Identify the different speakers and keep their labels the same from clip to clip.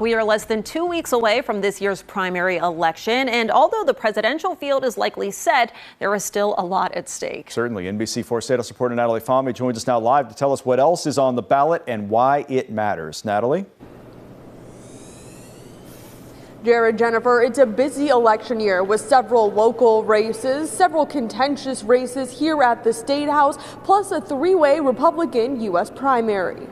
Speaker 1: We are less than 2 weeks away from this year's primary election, and although the presidential field is likely set, there is still a lot at stake.
Speaker 2: Certainly. NBC4 State House reporter Natalie Fahmy joins us now live to tell us what else is on the ballot and why it matters. Natalie?
Speaker 3: Jared, Jennifer, it's a busy election year with several local races, several contentious races here at the State House, plus a three-way Republican U.S. primary.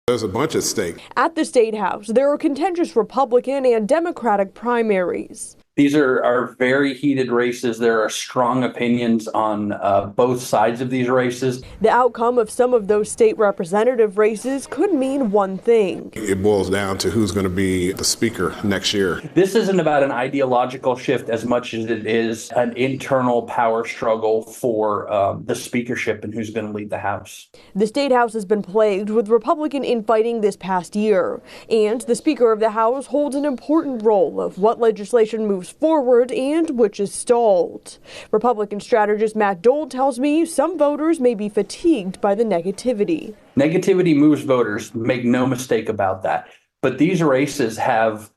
Speaker 4: There's a bunch at stake.
Speaker 3: At the State House, there are contentious Republican and Democratic primaries.
Speaker 5: These are very heated races. There are strong opinions on both sides of these races.
Speaker 3: The outcome of some of those state representative races could mean one thing.
Speaker 4: It boils down to who's going to be the speaker next year.
Speaker 5: This isn't about an ideological shift as much as it is an internal power struggle for the speakership and who's going to lead the House.
Speaker 3: The State House has been plagued with Republican infighting this past year, and the Speaker of the House holds an important role of what legislation moves forward and which is stalled. Republican strategist Matt Dole tells me some voters may be fatigued by the negativity.
Speaker 5: Negativity moves voters, make no mistake about that. But these races have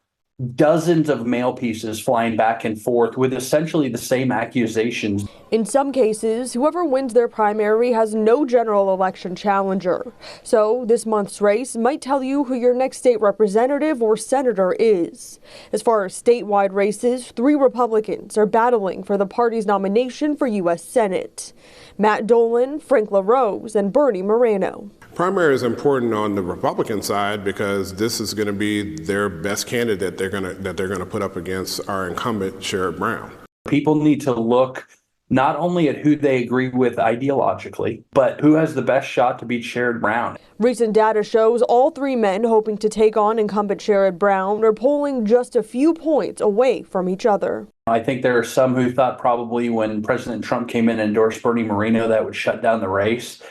Speaker 5: dozens of mail pieces flying back and forth with essentially the same accusations.
Speaker 3: In some cases, whoever wins their primary has no general election challenger. So this month's race might tell you who your next state representative or senator is. As far as statewide races, 3 Republicans are battling for the party's nomination for U.S. Senate. Matt Dolan, Frank LaRose, and Bernie Moreno.
Speaker 4: Primary is important on the Republican side because this is going to be their best candidate that they're going to put up against our incumbent Sherrod Brown.
Speaker 5: People need to look not only at who they agree with ideologically, but who has the best shot to beat Sherrod Brown.
Speaker 3: Recent data shows all 3 men hoping to take on incumbent Sherrod Brown are polling just a few points away from each other.
Speaker 5: I think there are some who thought probably when President Trump came in and endorsed Bernie Moreno that would shut down the race.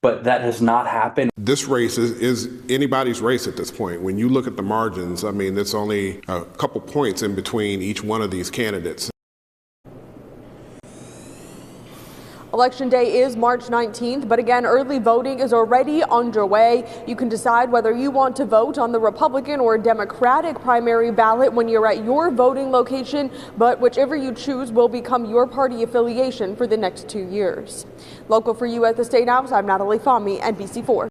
Speaker 5: But that has not happened.
Speaker 4: This race is anybody's race at this point. When you look at the margins, I mean, it's only a couple points in between each one of these candidates.
Speaker 3: Election day is March 19th, but again, early voting is already underway. You can decide whether you want to vote on the Republican or Democratic primary ballot when you're at your voting location, but whichever you choose will become your party affiliation for the next 2 years. Local for you at the State House, I'm Natalie Fahmy, NBC4.